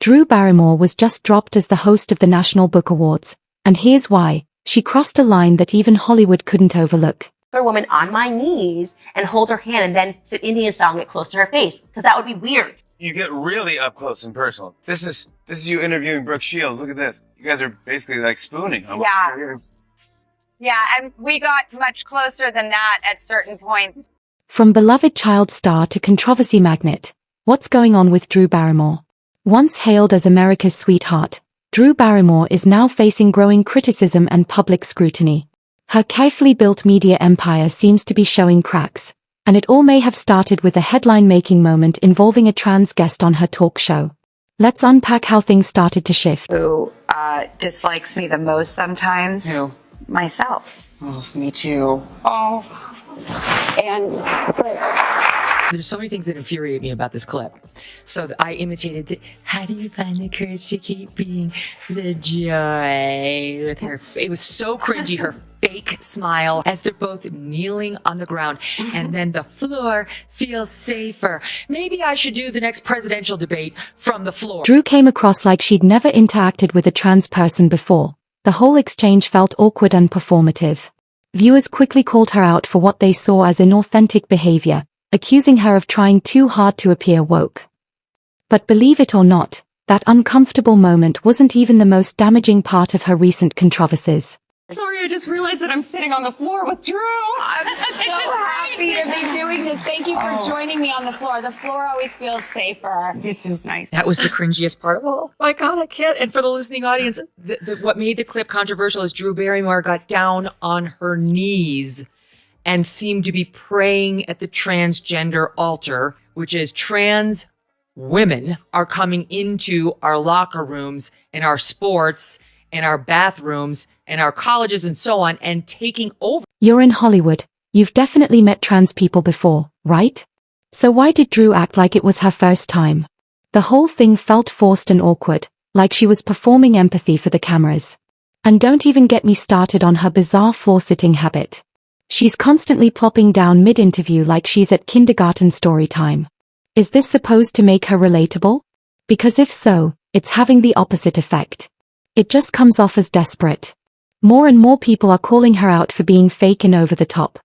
Drew Barrymore was just dropped as the host of the National Book Awards, and here's why. She crossed a line that even Hollywood couldn't overlook. A woman on my knees and hold her hand and then sit Indian style and get close to her face, because that would be weird. You get really up close and personal. This is you interviewing Brooke Shields. Look at this. You guys are basically like spooning. Yeah, and we got much closer than that at certain points. From beloved child star to controversy magnet, what's going on with Drew Barrymore? Once hailed as America's sweetheart, Drew Barrymore is now facing growing criticism and public scrutiny. Her carefully built media empire seems to be showing cracks, and it all may have started with a headline-making moment involving a trans guest on her talk show. Let's unpack how things started to shift. Who dislikes me the most sometimes? Who? Myself. Oh, me too. There's so many things that infuriate me about this clip. So I imitated the, how do you find the courage to keep being the joy with her. It was so cringy, her fake smile as they're both kneeling on the ground. And then the floor feels safer. Maybe I should do the next presidential debate from the floor. Drew came across like she'd never interacted with a trans person before. The whole exchange felt awkward and performative. Viewers quickly called her out for what they saw as inauthentic behavior, accusing her of trying too hard to appear woke. But believe it or not, that uncomfortable moment wasn't even the most damaging part of her recent controversies. Sorry, I just realized that I'm sitting on the floor with Drew. I'm so happy to be doing this. Thank you for joining me on the floor. The floor always feels safer. It feels nice. That was the cringiest part. Oh my God, I can't. And for the listening audience, what made the clip controversial is Drew Barrymore got down on her knees and seemed to be praying at the transgender altar, which is trans women are coming into our locker rooms and our sports and our bathrooms and our colleges and so on and taking over. You're in Hollywood. You've definitely met trans people before, right? So why did Drew act like it was her first time? The whole thing felt forced and awkward, like she was performing empathy for the cameras. And don't even get me started on her bizarre floor-sitting habit. She's constantly plopping down mid-interview like she's at kindergarten story time. Is this supposed to make her relatable? Because if so, it's having the opposite effect. It just comes off as desperate. More and more people are calling her out for being fake and over the top.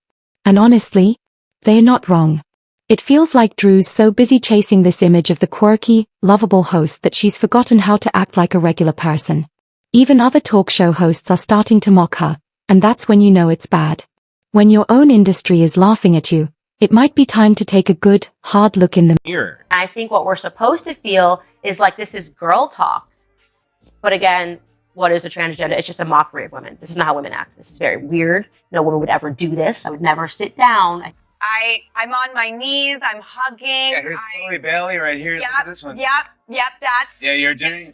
And honestly, they're not wrong. It feels like Drew's so busy chasing this image of the quirky, lovable host that she's forgotten how to act like a regular person. Even other talk show hosts are starting to mock her, and that's when you know it's bad. When your own industry is laughing at you, it might be time to take a good, hard look in the mirror. I think what we're supposed to feel is like this is girl talk. But again, what is a transgender? It's just a mockery of women. This is not how women act. This is very weird. No woman would ever do this. I would never sit down. I'm on my knees. I'm hugging. Yeah, here's Chloe Bailey right here. Look at this one. Yep, that's... Yeah, you're doing...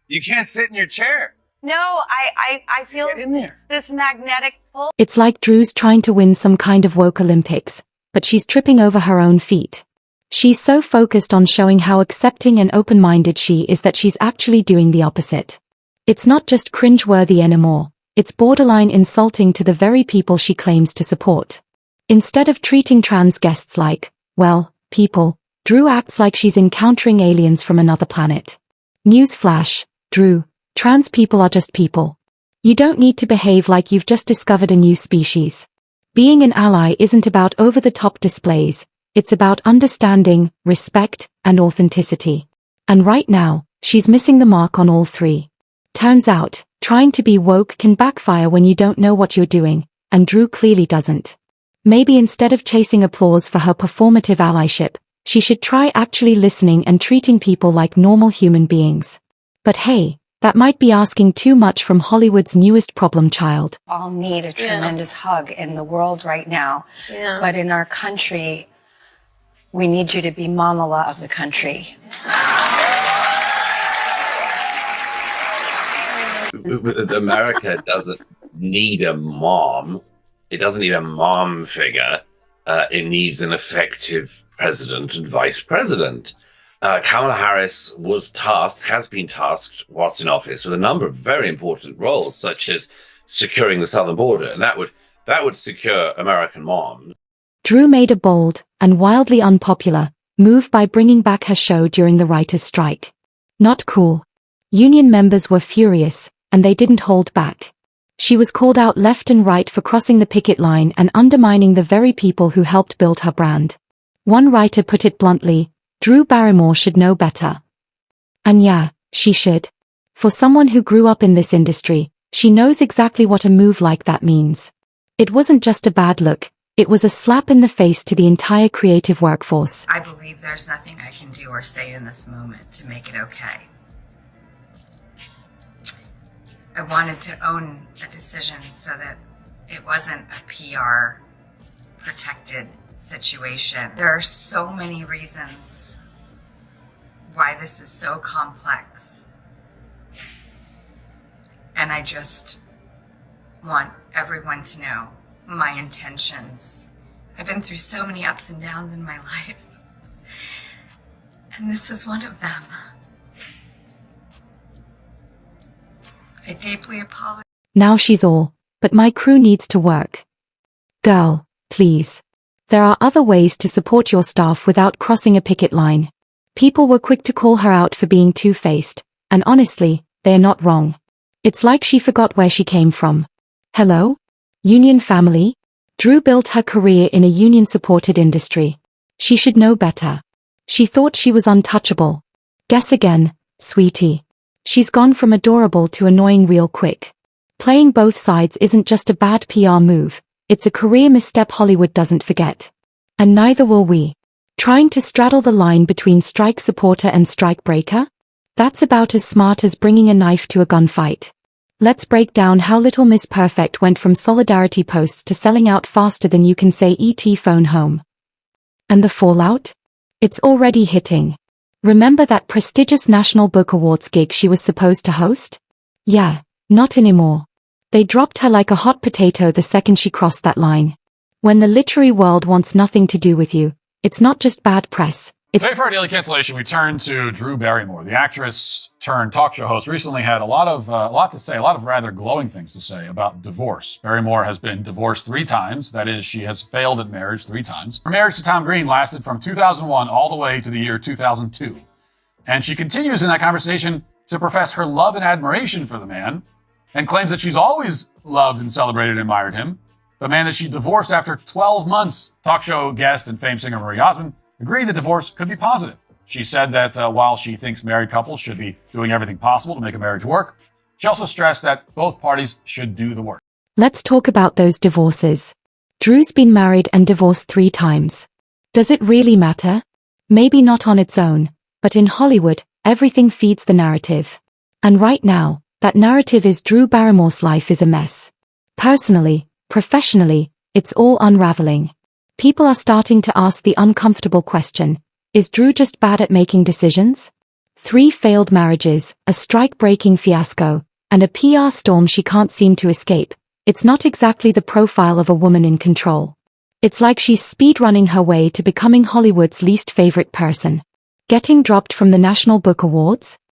You can't sit in your chair. No, I feel Get in there. this magnetic pull. It's like Drew's trying to win some kind of woke Olympics, but she's tripping over her own feet. She's so focused on showing how accepting and open-minded she is that she's actually doing the opposite. It's not just cringe-worthy anymore, it's borderline insulting to the very people she claims to support. Instead of treating trans guests like, well, people, Drew acts like she's encountering aliens from another planet. Newsflash, Drew, trans people are just people. You don't need to behave like you've just discovered a new species. Being an ally isn't about over-the-top displays. It's about understanding, respect, and authenticity. And right now, she's missing the mark on all three. Turns out, trying to be woke can backfire when you don't know what you're doing, and Drew clearly doesn't. Maybe instead of chasing applause for her performative allyship, she should try actually listening and treating people like normal human beings. But hey, that might be asking too much from Hollywood's newest problem child. All need a tremendous hug in the world right now. Yeah. But in our country, we need you to be mamala of the country. America doesn't need a mom. It doesn't need a mom figure. It needs an effective president and vice president. Kamala Harris has been tasked whilst in office with a number of very important roles, such as securing the southern border, and that would secure American moms. Drew made a bold, and wildly unpopular, move by bringing back her show during the writers' strike. Not cool. Union members were furious, and they didn't hold back. She was called out left and right for crossing the picket line and undermining the very people who helped build her brand. One writer put it bluntly, Drew Barrymore should know better. And yeah, she should. For someone who grew up in this industry, she knows exactly what a move like that means. It wasn't just a bad look, it was a slap in the face to the entire creative workforce. I believe there's nothing I can do or say in this moment to make it okay. I wanted to own a decision so that it wasn't a PR protected situation. There are so many reasons why this is so complex. And I just want everyone to know my intentions. I've been through so many ups and downs in my life, and this is one of them. I deeply apologize. Now she's all, but my crew needs to work. Girl, please. There are other ways to support your staff without crossing a picket line. People were quick to call her out for being two-faced, and honestly, they're not wrong. It's like she forgot where she came from. Hello? Union family? Drew built her career in a union-supported industry. She should know better. She thought she was untouchable. Guess again, sweetie. She's gone from adorable to annoying real quick. Playing both sides isn't just a bad PR move, it's a career misstep Hollywood doesn't forget. And neither will we. Trying to straddle the line between strike supporter and strike breaker? That's about as smart as bringing a knife to a gunfight. Let's break down how Little Miss Perfect went from solidarity posts to selling out faster than you can say ET phone home. And the fallout? It's already hitting. Remember that prestigious National Book Awards gig she was supposed to host? Yeah, not anymore. They dropped her like a hot potato the second she crossed that line. When the literary world wants nothing to do with you, it's not just bad press. Today for our daily cancellation, we turn to Drew Barrymore. The actress turned talk show host recently had a lot to say, a lot of rather glowing things to say about divorce. Barrymore has been divorced 3 times. That is, she has failed at marriage 3 times. Her marriage to Tom Green lasted from 2001 all the way to the year 2002. And she continues in that conversation to profess her love and admiration for the man and claims that she's always loved and celebrated and admired him. The man that she divorced after 12 months. Talk show guest and famed singer Marie Osmond agreed the divorce could be positive. She said that while she thinks married couples should be doing everything possible to make a marriage work, she also stressed that both parties should do the work. Let's talk about those divorces. Drew's been married and divorced 3 times. Does it really matter? Maybe not on its own, but in Hollywood, everything feeds the narrative. And right now, that narrative is Drew Barrymore's life is a mess. Personally, professionally, it's all unraveling. People are starting to ask the uncomfortable question, is Drew just bad at making decisions? 3 failed marriages, a strike-breaking fiasco, and a PR storm she can't seem to escape. It's not exactly the profile of a woman in control. It's like she's speed-running her way to becoming Hollywood's least favorite person. Getting dropped from the National Book Awards?